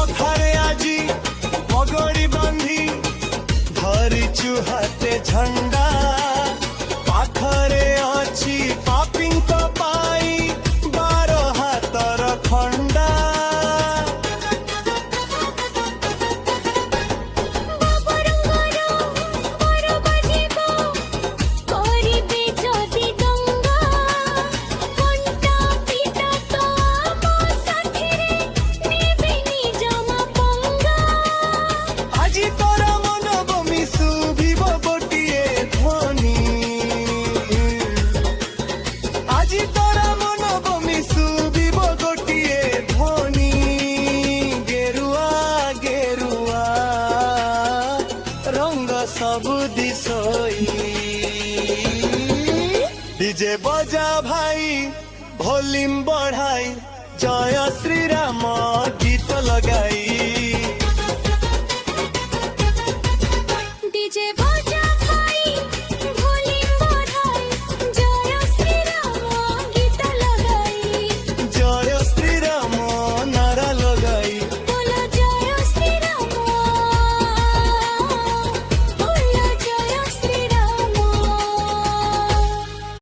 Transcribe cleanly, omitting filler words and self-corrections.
मथारे आजी पगड़ी बांधी धरिचु हाते झंडा पाखरे अछि पापिंक पाई 12 हातर खंडा আজি তোরা মন বমি শুভিব গোটিয়ে ধ্বনি আজি তোরা মন বমি শুভিব গোটিয়ে ধ্বনি গেরুয়া গেরুয়া রঙ সবু দিশই ডিজে বজা ভাই ভলিউম বঢ়াই জয় শ্রীরাম গীত লগাই डीजे